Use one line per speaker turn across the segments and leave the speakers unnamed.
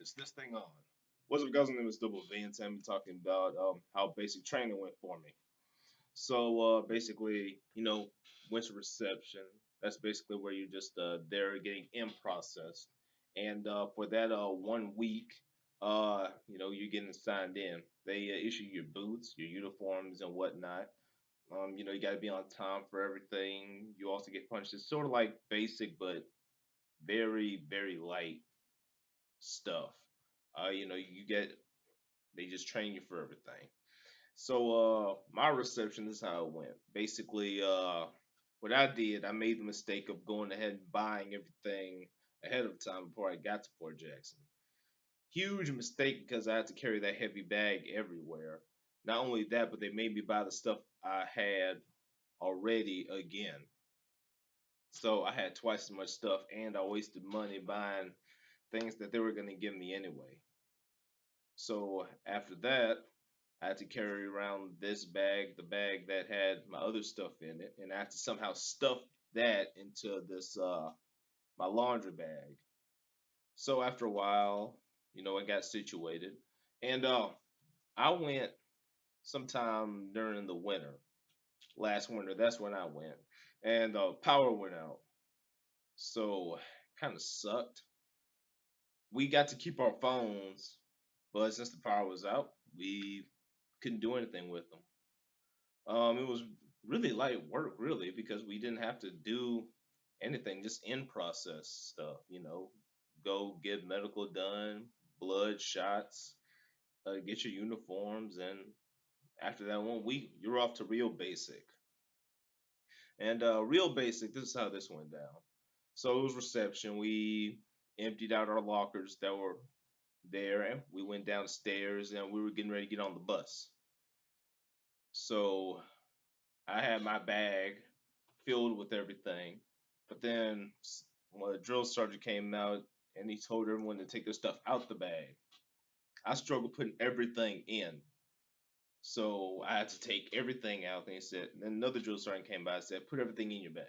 Is this thing on? What's up, guys? My name is Double V, and today I'm talking about how basic training went for me. So basically, winter reception. That's basically where you're just there getting in process, and for that 1 week, you're getting signed in. They issue your boots, your uniforms, and whatnot. You got to be on time for everything. You also get punched. It's sort of like basic, but very, very light stuff. You get they just train you for everything. So my reception is how it went. Basically, what I did, I made the mistake of going ahead and buying everything ahead of time before I got to Fort Jackson. Huge mistake because I had to carry that heavy bag everywhere. Not only that, but they made me buy the stuff I had already again. So I had twice as much stuff and I wasted money buying things that they were going to give me anyway. So after that, I had to carry around this bag, the bag that had my other stuff in it, and I had to somehow stuff that into this my laundry bag. So after a while, I got situated, and I went sometime during the winter, last winter. That's when I went, and power went out, so kind of sucked. We got to keep our phones, but since the power was out, we couldn't do anything with them. It was really light work, really, because we didn't have to do anything, just in process stuff. Go get medical done, blood shots, get your uniforms, and after that 1 week, you're off to real basic. And real basic, this is how this went down. So it was reception. We emptied out our lockers that were there, and we went downstairs, and we were getting ready to get on the bus. So I had my bag filled with everything. But then when the drill sergeant came out and he told everyone to take their stuff out the bag, I struggled putting everything in. So I had to take everything out. And he said, then another drill sergeant came by and said, put everything in your bag.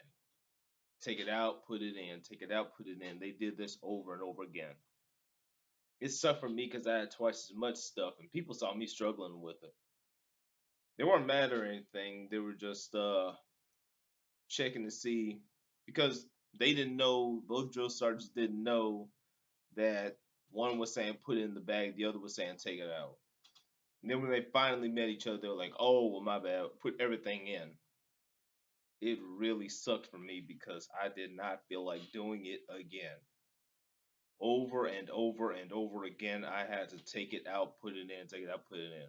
Take it out, put it in. Take it out, put it in. They did this over and over again. It sucked for me because I had twice as much stuff, and people saw me struggling with it. They weren't mad or anything. They were just checking to see because they didn't know, both drill sergeants didn't know that one was saying put it in the bag, the other was saying take it out. And then when they finally met each other, they were like, oh, well, my bad, put everything in. It really sucked for me because I did not feel like doing it again. Over and over and over again, I had to take it out, put it in, take it out, put it in.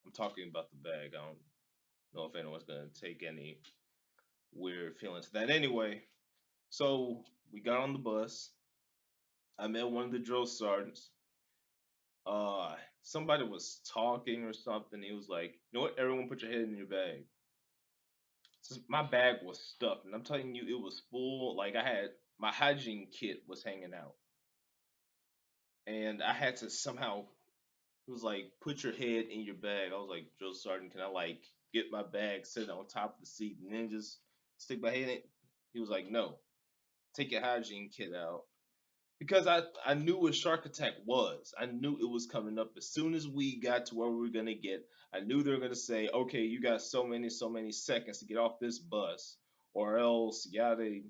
I'm talking about the bag. I don't know if anyone's going to take any weird feelings to that. Anyway, so we got on the bus. I met one of the drill sergeants. Somebody was talking or something. He was like, "You know what? Everyone, put your head in your bag." So my bag was stuffed, and I'm telling you, it was full. Like I had my hygiene kit was hanging out, and I had to somehow. It was like, "Put your head in your bag." I was like, "Drill sergeant, can I like get my bag, sit on top of the seat, and then just stick my head in it?" He was like, "No, take your hygiene kit out." Because I knew what shark attack was. I knew it was coming up as soon as we got to where we were gonna get. I knew they were gonna say, "Okay, you got so many seconds to get off this bus, or else you gotta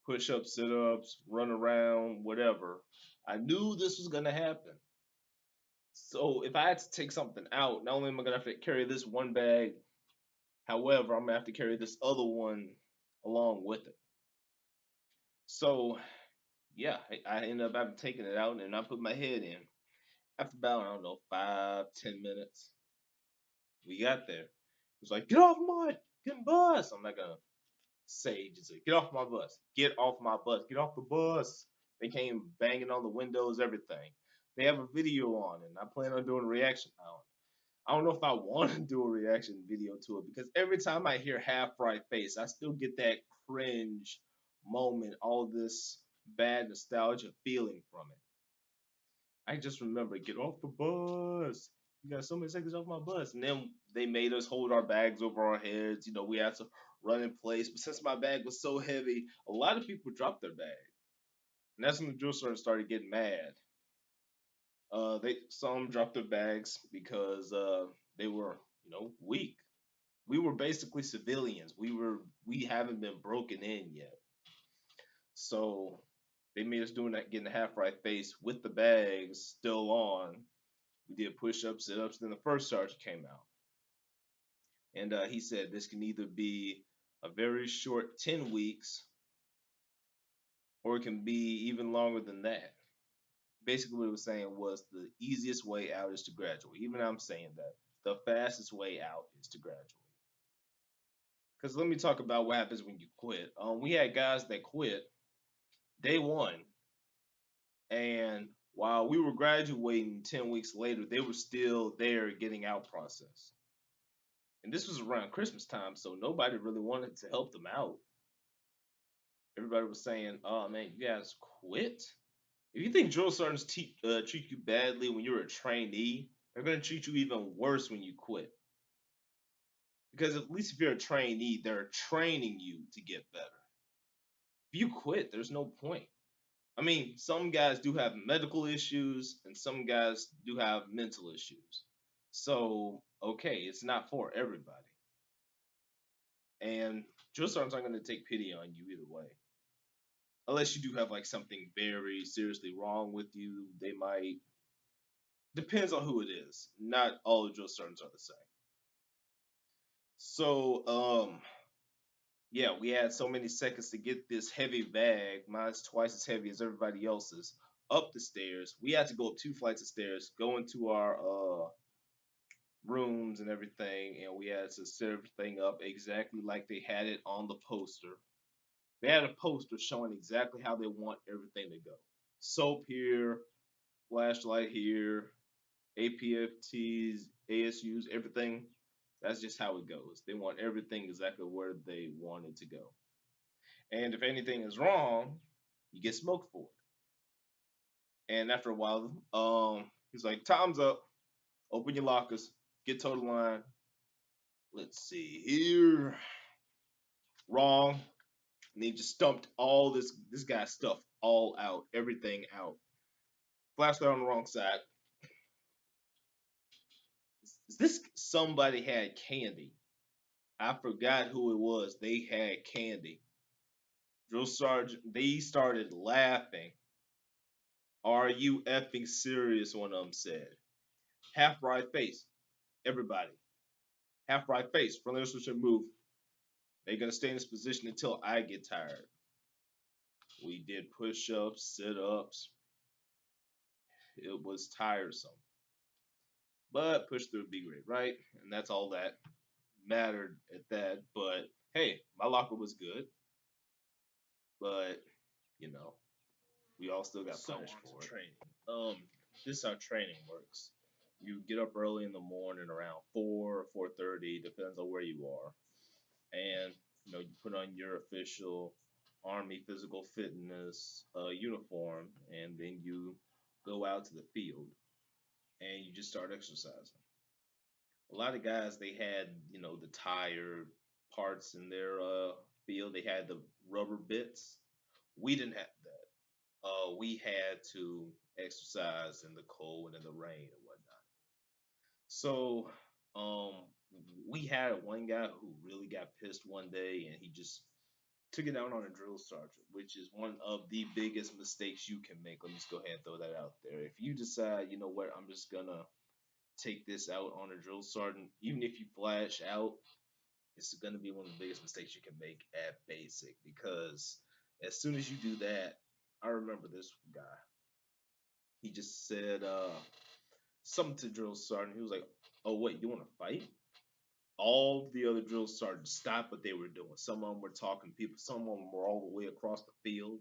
push up, sit ups, run around, whatever." I knew this was gonna happen. So if I had to take something out, not only am I gonna have to carry this one bag, however, I'm gonna have to carry this other one along with it. So yeah, I ended up having taking it out and I put my head in. After about, I don't know, 5, 10 minutes, we got there. He was like, "Get off my fucking bus." I'm not gonna say, just like, "Get off my bus. Get off my bus. Get off the bus." They came banging on the windows, everything. They have a video on it, and I plan on doing a reaction on it. I don't know if I want to do a reaction video to it because every time I hear Half Right Face, I still get that cringe moment, all this bad nostalgia feeling from it. I just remember, get off the bus. You got so many seconds off my bus. And then they made us hold our bags over our heads. We had to run in place. But since my bag was so heavy, a lot of people dropped their bag. And that's when the drill sergeant started getting mad. They some dropped their bags because they were, weak. We were basically civilians. We haven't been broken in yet. So they made us doing that, getting the half right face with the bags still on. We did push ups, sit ups. Then the first sergeant came out, and he said this can either be a very short 10 weeks, or it can be even longer than that. Basically, what it was saying was the easiest way out is to graduate. Even I'm saying that the fastest way out is to graduate. Because let me talk about what happens when you quit. We had guys that quit day one, and while we were graduating 10 weeks later, they were still there getting out process. And this was around Christmas time, so nobody really wanted to help them out. Everybody was saying, "Oh man, you guys quit." If you think drill sergeants treat you badly when you're a trainee, they're gonna treat you even worse when you quit. Because at least if you're a trainee, they're training you to get better. If you quit, there's no point. I mean, some guys do have medical issues, and some guys do have mental issues. So, okay, it's not for everybody. And drill sergeants aren't going to take pity on you either way. Unless you do have like something very seriously wrong with you, they might. Depends on who it is. Not all the drill sergeants are the same. So, yeah, we had so many seconds to get this heavy bag. Mine's twice as heavy as everybody else's. Up the stairs. We had to go up 2 flights of stairs, go into our rooms and everything, and we had to set everything up exactly like they had it on the poster. They had a poster showing exactly how they want everything to go. Soap here, flashlight here, APFTs, ASUs, everything. That's just how it goes. They want everything exactly where they want it to go. And if anything is wrong, you get smoked for it. And after a while, he's like, "Time's up. Open your lockers. Get to the line. Let's see here. Wrong." And he just stumped all this guy's stuff all out, everything out. Flashlight on the wrong side. This somebody had candy. I forgot who it was. They had candy. Drill sergeant. They started laughing. "Are you effing serious?" One of them said. "Half right face, everybody. Half right face. Friendly instruction move. They're gonna stay in this position until I get tired." We did push-ups, sit-ups. It was tiresome, but push through be great, right? And that's all that mattered at that. But hey, my locker was good, but you know, we all still got punished for it. Training. This is how training works. You get up early in the morning around 4:30, depends on where you are, and you put on your official Army physical fitness uniform, and then you go out to the field and you just start exercising. A lot of guys they had the tire parts in their field. They had the rubber bits. We didn't have that. We had to exercise in the cold and in the rain and whatnot. So um, we had one guy who really got pissed one day, and he just took it out on a drill sergeant, which is one of the biggest mistakes you can make. Let me just go ahead and throw that out there. If you decide, you know what, I'm just gonna take this out on a drill sergeant, even if you flash out, it's gonna be one of the biggest mistakes you can make at basic because as soon as you do that, I remember this guy. He just said something to drill sergeant. He was like, "Oh wait, you want to fight?" All the other drill sergeants stopped what they were doing. Some of them were talking to people. Some of them were all the way across the field.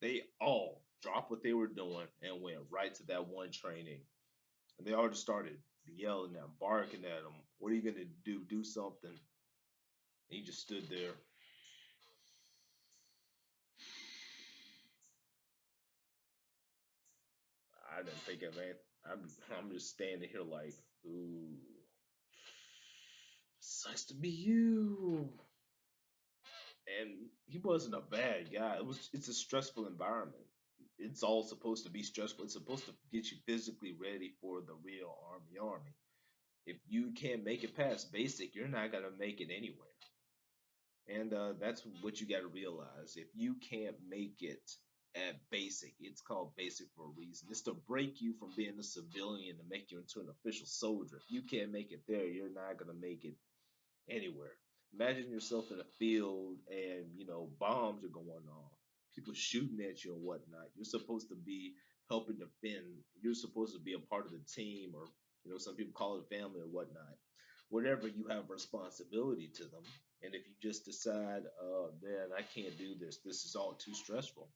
They all dropped what they were doing and went right to that one training. And they all just started yelling at him, barking at him. "What are you gonna do? Do something." And he just stood there. I didn't think of anything. I'm just standing here like, ooh, sucks to be you. And he wasn't a bad guy. It's a stressful environment. it's all supposed to be stressful. It's supposed to get you physically ready for the real army. If you can't make it past basic, you're not gonna make it anywhere. And that's what you got to realize. If you can't make it at basic, it's called basic for a reason. It's to break you from being a civilian and make you into an official soldier. If you can't make it there, you're not gonna make it anywhere. Imagine yourself in a field and bombs are going off, people shooting at you and whatnot. You're supposed to be helping defend. You're supposed to be a part of the team, or some people call it family or whatnot. Whatever, you have responsibility to them. And if you just decide, man, I can't do this. This is all too stressful.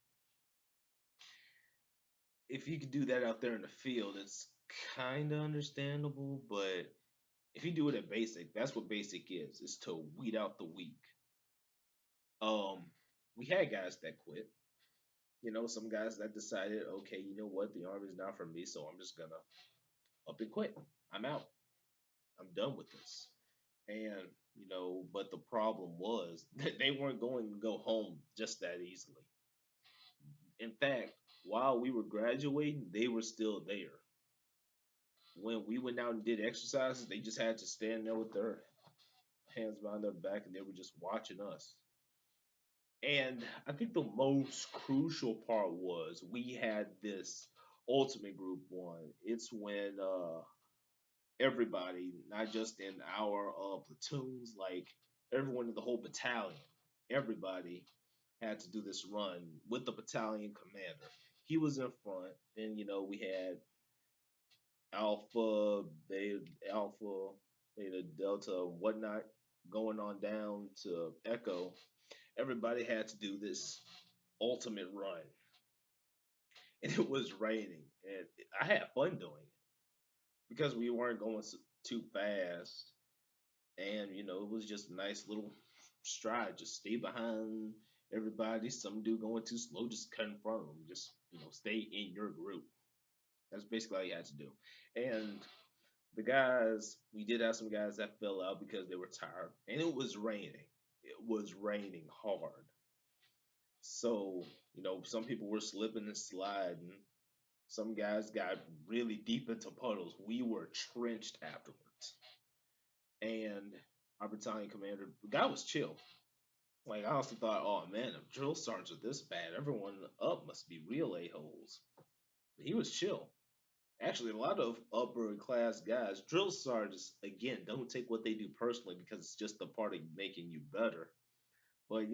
If you could do that out there in the field, it's kind of understandable. But if you do it at basic, that's what basic is. It's to weed out the weak. Um, we had guys that quit. Some guys that decided, okay, you know what, the army's not for me, so I'm just gonna up and quit. I'm out. I'm done with this. And but the problem was that they weren't going to go home just that easily. In fact, while we were graduating, they were still there. When we went out and did exercises, they just had to stand there with their hands behind their back and they were just watching us. And I think the most crucial part was we had this ultimate group one. It's when everybody, not just in our platoons, like everyone in the whole battalion, everybody had to do this run with the battalion commander. He was in front. Then we had Alpha, Beta, Alpha, Beta, Delta, whatnot, going on down to Echo. Everybody had to do this ultimate run, and it was raining, and I had fun doing it because we weren't going too fast, and it was just a nice little stride. Just stay behind everybody. Some dude going too slow, just cut in front of them. Just stay in your group. That's basically all you had to do. And the guys, we did have some guys that fell out because they were tired, and it was raining. It was raining hard. So some people were slipping and sliding. Some guys got really deep into puddles. We were trenched afterwards. And our battalion commander, the guy was chill. Like, I honestly thought, oh man, if drill sergeants are this bad, everyone up must be real a-holes. But he was chill. Actually, a lot of upper class guys, drill sergeants, again, don't take what they do personally because it's just a part of making you better. But,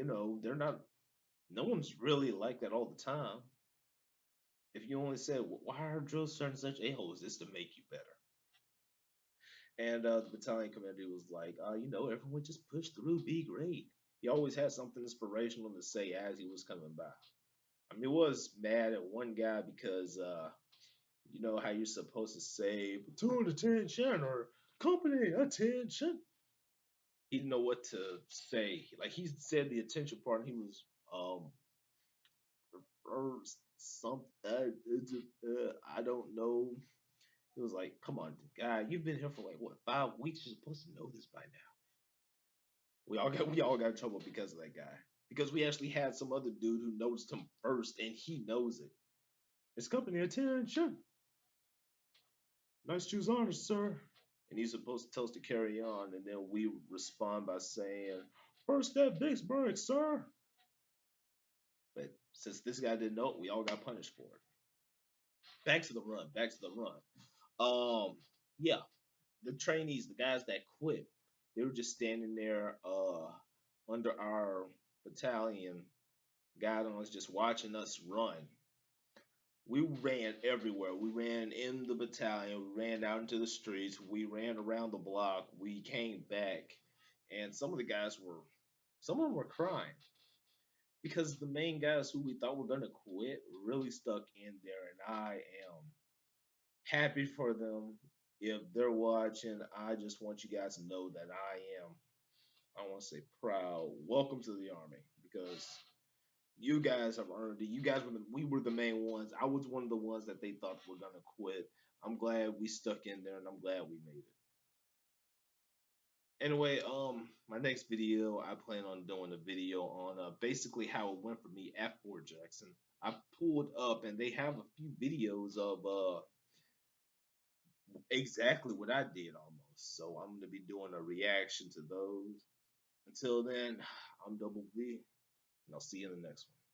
they're not, no one's really like that all the time. If you only said, why are drill sergeants such a-holes? It's to make you better. And the battalion commander was like, everyone just push through, be great. He always had something inspirational to say as he was coming by. I mean, he was mad at one guy because you know how you're supposed to say platoon attention or company attention. He didn't know what to say. Like he said the attention part, and he was first something. I don't know. He was like, "Come on, guy, you've been here for like what 5 weeks? You're supposed to know this by now." We all got in trouble because of that guy. Because we actually had some other dude who noticed him first, and he knows it. It's company attention. Nice shoes on, sir. And he's supposed to tell us to carry on, and then we respond by saying, "First at Vicksburg, sir." But since this guy didn't know it, we all got punished for it. Back to the run. Back to the run. Yeah, the trainees, the guys that quit, they were just standing there, under our battalion guidance, just watching us run. We ran everywhere. We ran in the battalion. We ran out into the streets. We ran around the block. We came back, and some of them were crying because the main guys who we thought were gonna quit really stuck in there, and I am happy for them. If they're watching, I just want you guys to know that I want to say proud. Welcome to the army because you guys have earned it. You guys we were the main ones. I was one of the ones that they thought were gonna quit. I'm glad we stuck in there, and I'm glad we made it. Anyway, my next video, I plan on doing a video on basically how it went for me at Fort Jackson. I pulled up and they have a few videos of exactly what I did almost. So I'm gonna be doing a reaction to those. Until then, I'm Double V, and I'll see you in the next one.